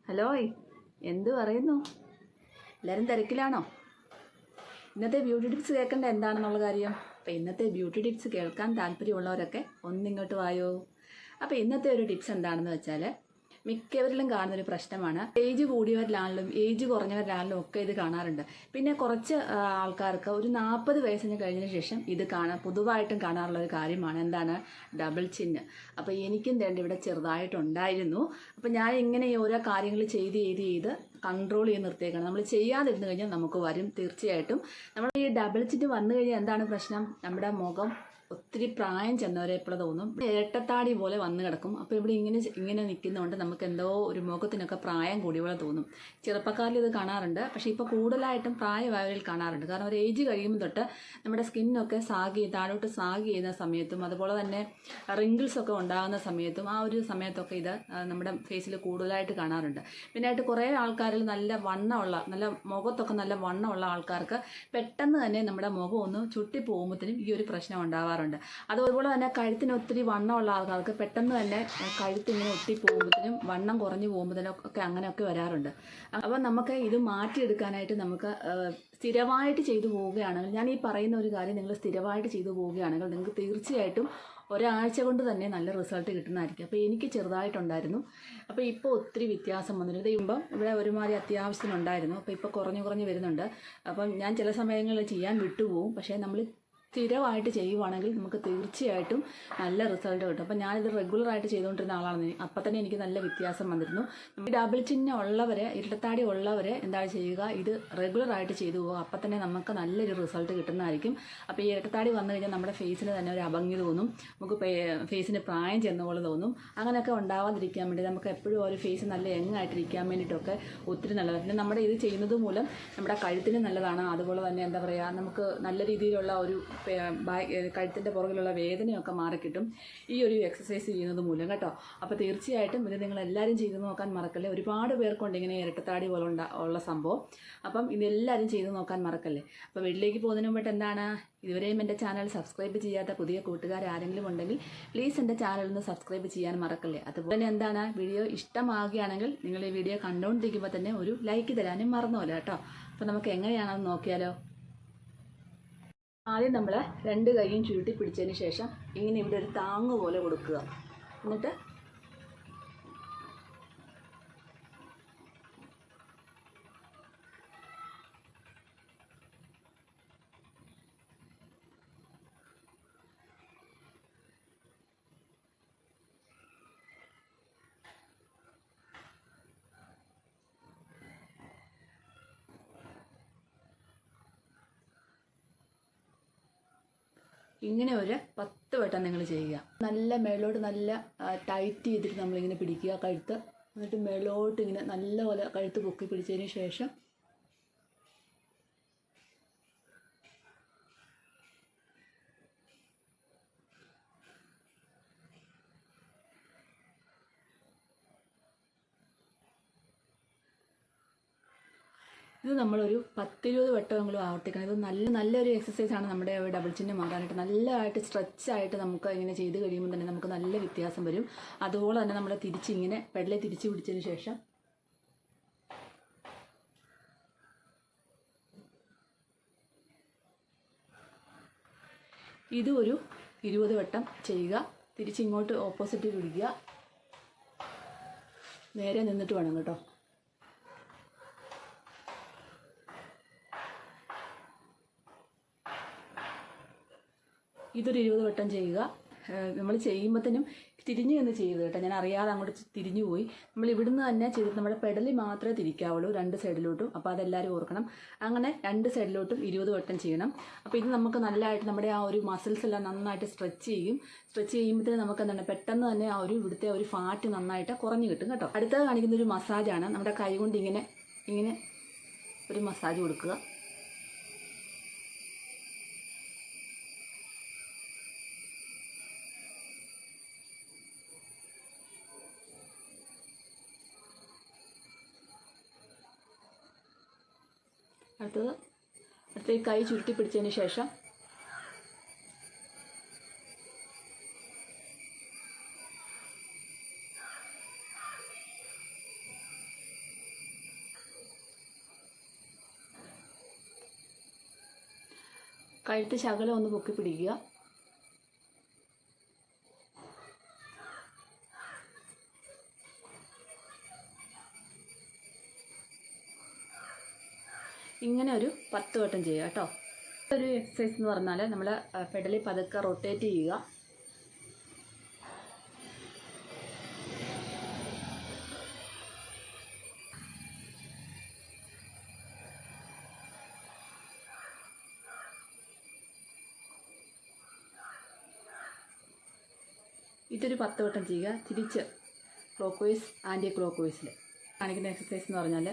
Hello, എന്ത് പറയുന്നു? എല്ലാവരും തിരക്കിലാണോ? ഇന്നത്തെ ബ്യൂട്ടി ടിപ്സ് കേൾക്കേണ്ട എന്താണെന്നുള്ള കാര്യം. അപ്പോൾ ഇന്നത്തെ ബ്യൂട്ടി ടിപ്സ് കേൾക്കാൻ താല്പര്യമുള്ളവരൊക്കെ ഒന്നിങ്ങോട്ട് വായോ. അപ്പോൾ ഇന്നത്തെ ഒരു ടിപ്സ് എന്താണെന്ന് വെച്ചാൽ, മിക്കവരിലും കാണുന്നൊരു പ്രശ്നമാണ്. ഏജ് കൂടിയവരിലാണെങ്കിലും ഏജ് കുറഞ്ഞവരിലാണെങ്കിലും ഒക്കെ ഇത് കാണാറുണ്ട്. പിന്നെ കുറച്ച് ആൾക്കാർക്ക് ഒരു 40 വയസ്സിന് കഴിഞ്ഞതിന് ശേഷം ഇത് പൊതുവായിട്ടും കാണാറുള്ള ഒരു കാര്യമാണ്. എന്താണ്? ഡബിൾ ചിന്ന്. അപ്പോൾ എനിക്കും വേണ്ടി ഇവിടെ ചെറുതായിട്ടുണ്ടായിരുന്നു. അപ്പോൾ ഞാൻ ഇങ്ങനെ ഓരോ കാര്യങ്ങൾ ചെയ്ത് കൺട്രോൾ ചെയ്ത് നിർത്തിയേക്കണം. നമ്മൾ ചെയ്യാതിരുന്നു കഴിഞ്ഞാൽ നമുക്ക് വരും തീർച്ചയായിട്ടും. നമ്മൾ ഈ ഡബിൾ ചിന്ന് വന്നു കഴിഞ്ഞാൽ എന്താണ് പ്രശ്നം? നമ്മുടെ മുഖം ഒത്തിരി പ്രായം ചെന്നവരെ എപ്പോഴും തോന്നും ഇരട്ടത്താടി പോലെ വന്നു കിടക്കും. അപ്പോൾ ഇവിടെ ഇങ്ങനെ നിൽക്കുന്നതുകൊണ്ട് നമുക്ക് എന്തോ ഒരു മുഖത്തിനൊക്കെ പ്രായം കൂടിയ പോലെ തോന്നും. ചെറുപ്പക്കാരിൽ ഇത് കാണാറുണ്ട്, പക്ഷേ ഇപ്പോൾ കൂടുതലായിട്ടും പ്രായമായവരിൽ കാണാറുണ്ട്. കാരണം ഒരു ഏജ് കഴിയുമ്പോൾ തൊട്ട് നമ്മുടെ സ്കിന്നൊക്കെ താഴോട്ട് സാഗ് ചെയ്യുന്ന സമയത്തും അതുപോലെ തന്നെ റിങ്കിൾസൊക്കെ ഉണ്ടാകുന്ന സമയത്തും ആ ഒരു സമയത്തൊക്കെ ഇത് നമ്മുടെ ഫേസിൽ കൂടുതലായിട്ട് കാണാറുണ്ട്. പിന്നായിട്ട് കുറേ ആൾക്കാരിൽ നല്ല മുഖത്തൊക്കെ നല്ല വണ്ണമുള്ള ആൾക്കാർക്ക് പെട്ടെന്ന് തന്നെ നമ്മുടെ മുഖം ഒന്ന് ചുട്ടി പോകുമ്പോഴത്തേനും ഈ ഒരു പ്രശ്നം ഉണ്ടാവാറുണ്ട്. അതുപോലെ തന്നെ കഴുത്തിന് ഒത്തിരി വണ്ണമുള്ള ആൾക്കാർക്ക് പെട്ടെന്ന് തന്നെ കഴുത്തിങ്ങനെ ഒട്ടിപ്പോകുമ്പോഴത്തേനും വണ്ണം കുറഞ്ഞു പോകുമ്പോഴത്തേനും ഒക്കെ അങ്ങനെയൊക്കെ വരാറുണ്ട്. അപ്പോൾ നമുക്ക് ഇത് മാറ്റിയെടുക്കാനായിട്ട് നമുക്ക് സ്ഥിരമായിട്ട് ചെയ്തു പോവുകയാണെങ്കിൽ, ഞാൻ ഈ പറയുന്ന ഒരു കാര്യം നിങ്ങൾ സ്ഥിരമായിട്ട് ചെയ്തു പോവുകയാണെങ്കിൽ നിങ്ങൾക്ക് തീർച്ചയായിട്ടും ഒരാഴ്ച കൊണ്ട് തന്നെ നല്ല റിസൾട്ട് കിട്ടുന്നതായിരിക്കും. അപ്പോൾ എനിക്ക് ചെറുതായിട്ടുണ്ടായിരുന്നു. അപ്പോൾ ഇപ്പോൾ ഒത്തിരി വ്യത്യാസം വന്നിട്ടുണ്ട്. ഇപ്പം ഇവിടെ ഒരുമാതിരി അത്യാവശ്യത്തിനുണ്ടായിരുന്നു. അപ്പോൾ ഇപ്പോൾ കുറഞ്ഞു വരുന്നുണ്ട്. അപ്പം ഞാൻ ചില സമയങ്ങളിൽ ചെയ്യാൻ വിട്ടുപോകും. പക്ഷേ നമ്മൾ സ്ഥിരമായിട്ട് ചെയ്യുവാണെങ്കിൽ നമുക്ക് തീർച്ചയായിട്ടും നല്ല റിസൾട്ട് കിട്ടും. അപ്പോൾ ഞാനിത് റെഗുലറായിട്ട് ചെയ്തുകൊണ്ടിരുന്ന ആളാണ്. അപ്പം തന്നെ എനിക്ക് നല്ല വ്യത്യാസം വന്നിരുന്നു. ഈ ഡബിൾ ചിഹ്നം ഉള്ളവരെ, ഇരട്ടത്താടി ഉള്ളവരെ എന്താണ് ചെയ്യുക? ഇത് റെഗുലറായിട്ട് ചെയ്തു പോകുക. അപ്പം തന്നെ നമുക്ക് നല്ലൊരു റിസൾട്ട് കിട്ടുന്നതായിരിക്കും. അപ്പോൾ ഈ ഇരട്ടത്താടി വന്നു കഴിഞ്ഞാൽ നമ്മുടെ ഫേസിന് തന്നെ ഒരു അഭംഗി തോന്നും. നമുക്ക് ഫേസിന് പ്രായം ചെന്ന പോലെ തോന്നും. അങ്ങനെയൊക്കെ ഉണ്ടാവാതിരിക്കാൻ വേണ്ടി നമുക്ക് എപ്പോഴും ഒരു ഫേസ് നല്ല യങ്ങായിട്ടിരിക്കാൻ വേണ്ടിയിട്ടൊക്കെ ഒത്തിരി നല്ലതാണ്. പിന്നെ നമ്മുടെ ഇത് ചെയ്യുന്നത് മൂലം നമ്മുടെ കഴുത്തിന് നല്ലതാണ്. അതുപോലെ തന്നെ എന്താ പറയുക, നമുക്ക് നല്ല രീതിയിലുള്ള ഒരു കഴുത്തിൻ്റെ പുറകിലുള്ള വേദനയൊക്കെ മാറിക്കിട്ടും ഈ ഒരു എക്സസൈസ് ചെയ്യുന്നത് മൂലം കേട്ടോ. അപ്പോൾ തീർച്ചയായിട്ടും ഇത് നിങ്ങളെല്ലാവരും ചെയ്ത് നോക്കാൻ മറക്കല്ലേ. ഒരുപാട് പേർക്കുണ്ട് ഇങ്ങനെ ഇരട്ടത്താടി പോലെ ഉള്ള സംഭവം. അപ്പം ഇതെല്ലാവരും ചെയ്ത് നോക്കാൻ മറക്കല്ലേ. അപ്പോൾ വീട്ടിലേക്ക് പോകുന്നതിന് മുമ്പിട്ട് എന്താണ്, ഇതുവരെയും എൻ്റെ ചാനൽ സബ്സ്ക്രൈബ് ചെയ്യാത്ത പുതിയ കൂട്ടുകാർ ആരെങ്കിലും ഉണ്ടെങ്കിൽ പ്ലീസ് എൻ്റെ ചാനൽ ഒന്ന് സബ്സ്ക്രൈബ് ചെയ്യാൻ മറക്കല്ലേ. അതുപോലെ തന്നെ എന്താണ്, വീഡിയോ ഇഷ്ടമാകുകയാണെങ്കിൽ നിങ്ങൾ ഈ വീഡിയോ കണ്ടുകൊണ്ടിരിക്കുമ്പോൾ തന്നെ ഒരു ലൈക്ക് തരാനും മറന്നുപോലെ കേട്ടോ. അപ്പോൾ നമുക്ക് എങ്ങനെയാണെന്ന് നോക്കിയാലോ. ആദ്യം നമ്മൾ 2 കൈയും ചുരുട്ടി പിടിച്ചതിന് ശേഷം ഇങ്ങനെ ഇവിടെ ഒരു താങ്ങ് പോലെ കൊടുക്കുക. എന്നിട്ട് ഇങ്ങനെ ഒരു 10 വട്ടം നിങ്ങൾ ചെയ്യുക. നല്ല മേലോട്ട് നല്ല ടൈറ്റ് ചെയ്തിട്ട് നമ്മളിങ്ങനെ പിടിക്കുക കഴുത്ത്. എന്നിട്ട് മേലോട്ട് ഇങ്ങനെ നല്ലപോലെ കഴുത്ത് പൊക്കി പിടിച്ചതിന് ശേഷം ഇത് നമ്മളൊരു 10-20 വട്ടമെങ്കിലും ആവർത്തിക്കണം. ഇത് നല്ലൊരു എക്സസൈസാണ്. നമ്മുടെ ഡബിൾ ചിഹ്നം മാറാനായിട്ട് നല്ലതായിട്ട് സ്ട്രെച്ചായിട്ട് നമുക്ക് ഇങ്ങനെ ചെയ്ത് കഴിയുമ്പോൾ തന്നെ നമുക്ക് നല്ല വ്യത്യാസം വരും. അതുപോലെ തന്നെ നമ്മൾ തിരിച്ചിങ്ങനെ പെടലെ തിരിച്ച് പിടിച്ചതിന് ശേഷം ഇത് ഒരു 20 വട്ടം ചെയ്യുക. തിരിച്ചിങ്ങോട്ട് ഓപ്പോസിറ്റ് പിടിക്കുക. നേരെ നിന്നിട്ട് വേണം കേട്ടോ. ഇതൊരു 20 വട്ടം ചെയ്യുക. നമ്മൾ ചെയ്യുമ്പോഴത്തേനും തിരിഞ്ഞ് നിന്ന് ചെയ്ത് കേട്ടോ. ഞാൻ അറിയാതെ അങ്ങോട്ട് തിരിഞ്ഞു പോയി. നമ്മൾ ഇവിടുന്ന് തന്നെ ചെയ്തിട്ട് നമ്മുടെ പെടലി മാത്രമേ തിരിക്കാവുള്ളൂ 2 സൈഡിലോട്ടും. അപ്പോൾ അതെല്ലാവരും ഓർക്കണം. അങ്ങനെ 2 സൈഡിലോട്ടും 20 വട്ടം ചെയ്യണം. അപ്പോൾ ഇത് നമുക്ക് നല്ലതായിട്ട് നമ്മുടെ ആ ഒരു മസിൽസ് എല്ലാം നന്നായിട്ട് സ്ട്രെച്ച് ചെയ്യുമ്പോഴത്തേനും നമുക്ക് എന്താണ് പെട്ടെന്ന് തന്നെ ആ ഒരു ഇവിടുത്തെ ഒരു ഫാറ്റ് നന്നായിട്ട് കുറഞ്ഞു കിട്ടും കേട്ടോ. അടുത്തത് കാണിക്കുന്ന ഒരു മസാജാണ്. നമ്മുടെ കൈ കൊണ്ട് ഇങ്ങനെ ഒരു മസാജ് കൊടുക്കുക. അടുത്ത കൈ ചുരുട്ടി പിടിച്ചതിന് ശേഷം കഴുത്ത് ശകലം ഒന്ന് പൊക്കി പിടിക്കുക. ഇങ്ങനെ ഒരു 10 വട്ടം ചെയ്യുക കേട്ടോ. ഒരു എക്സസൈസ് എന്ന് പറഞ്ഞാൽ നമ്മൾ പെഡലിൽ പതുക്കെ റൊട്ടേറ്റ് ചെയ്യുക. ഇതൊരു 10 വട്ടം ചെയ്യുക. തിരിച്ച് ക്ലോക്ക് വൈസ് ആൻറ്റി ക്ലോക്ക് വൈസിൽ കാണിക്കുന്ന എക്സസൈസ് എന്ന് പറഞ്ഞാൽ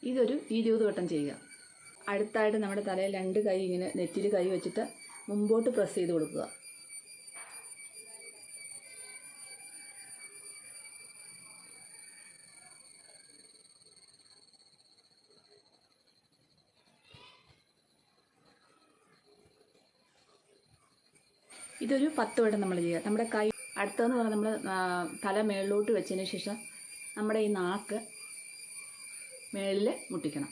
ഇതൊരു 20 വട്ടം ചെയ്യുക. അടുത്തായിട്ട് നമ്മുടെ തലയിൽ 2 കൈ ഇങ്ങനെ നെറ്റിയിൽ കൈ വെച്ചിട്ട് മുമ്പോട്ട് പ്രസ് ചെയ്ത് കൊടുക്കുക. ഇതൊരു 10 വട്ടം നമ്മൾ ചെയ്യുക. നമ്മുടെ കൈ അടുത്തതെന്ന് പറഞ്ഞാൽ നമ്മൾ തല മേളിലോട്ട് വെച്ചതിന് ശേഷം നമ്മുടെ ഈ നാക്ക് മേളിൽ മുട്ടിക്കണം.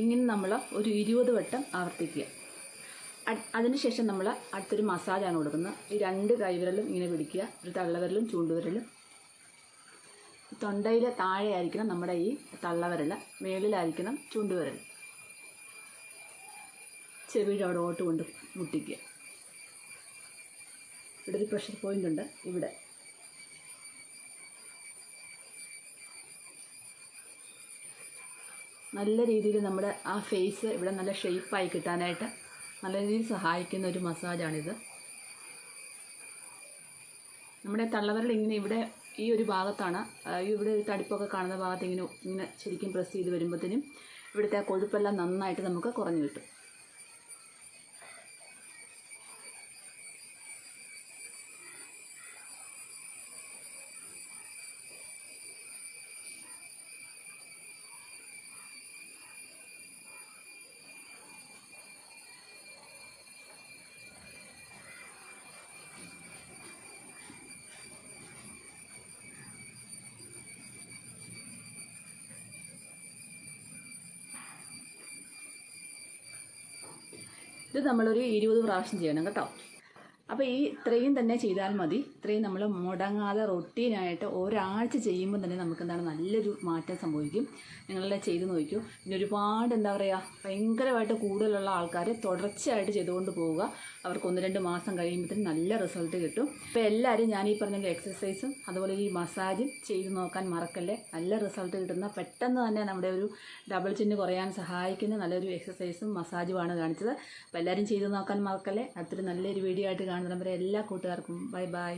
ഇങ്ങനെ നമ്മൾ ഒരു 20 വട്ടം ആവർത്തിക്കുക. അതിനുശേഷം നമ്മൾ അടുത്തൊരു മസാജാണ് കൊടുക്കുന്നത്. ഈ 2 കൈവിരലും ഇങ്ങനെ പിടിക്കുക. ഒരു തള്ളവിരലും ചൂണ്ടുവിരലും. തൊണ്ടയിലെ താഴെ ആയിരിക്കണം നമ്മുടെ ഈ തള്ളവിരൽ, മേളിലായിരിക്കണം ചൂണ്ടുവിരൽ. ചെവിയുടെ അവിടോട്ട് കൊണ്ട് മുട്ടിക്കുക. ഇവിടെ ഒരു പ്രഷർ പോയിൻ്റ് ഉണ്ട്. ഇവിടെ നല്ല രീതിയിൽ നമ്മുടെ ആ ഫേസ് ഇവിടെ നല്ല ഷേപ്പായി കിട്ടാനായിട്ട് നല്ല രീതിയിൽ സഹായിക്കുന്ന ഒരു മസാജാണിത്. നമ്മുടെ തള്ളവിരൽ ഇങ്ങനെ ഇവിടെ ഈ ഒരു ഭാഗത്താണ്, ഇവിടെ ഒരു തടിപ്പൊക്കെ കാണുന്ന ഭാഗത്ത് ഇങ്ങനെ ശരിക്കും പ്രസ് ചെയ്ത് വരുമ്പോഴത്തേനും ഇവിടുത്തെ ആ കൊഴുപ്പെല്ലാം നന്നായിട്ട് നമുക്ക് കുറഞ്ഞു കിട്ടും. ഇത് നമ്മളൊരു 20 പ്രാവശ്യം ചെയ്യണം കേട്ടോ. അപ്പോൾ ഇത്രയും തന്നെ ചെയ്താൽ മതി. ഇത്രയും നമ്മൾ മുടങ്ങാതെ റൊട്ടീനായിട്ട് ഒരാഴ്ച ചെയ്യുമ്പോൾ തന്നെ നമുക്ക് എന്താണ് നല്ലൊരു മാറ്റം സംഭവിക്കും. നിങ്ങളെല്ലാം ചെയ്ത് നോക്കൂ. പിന്നെ ഒരുപാട് എന്താ പറയുക ഭയങ്കരമായിട്ട് കൂടുതലുള്ള ആൾക്കാർ തുടർച്ചയായിട്ട് ചെയ്തുകൊണ്ട് പോവുക. അവർക്ക് 1-2 മാസം കഴിയുമ്പോഴത്തേനും നല്ല റിസൾട്ട് കിട്ടും. അപ്പോൾ എല്ലാവരും ഞാൻ ഈ പറഞ്ഞ എക്സസൈസും അതുപോലെ ഈ മസാജും ചെയ്ത് നോക്കാൻ മറക്കല്ലേ. നല്ല റിസൾട്ട് കിട്ടുന്ന പെട്ടെന്ന് തന്നെ നമ്മുടെ ഒരു ഡബിൾ ചിന്ന് കുറയാൻ സഹായിക്കുന്ന നല്ലൊരു എക്സസൈസും മസാജുമാണ് കാണിച്ചത്. അപ്പോൾ എല്ലാവരും ചെയ്ത് നോക്കാൻ മറക്കല്ലേ. അടുത്തൊരു നല്ലൊരു വീഡിയോ ആയിട്ട് കാണുന്നവരെ എല്ലാ കൂട്ടുകാർക്കും ബൈ ബൈ.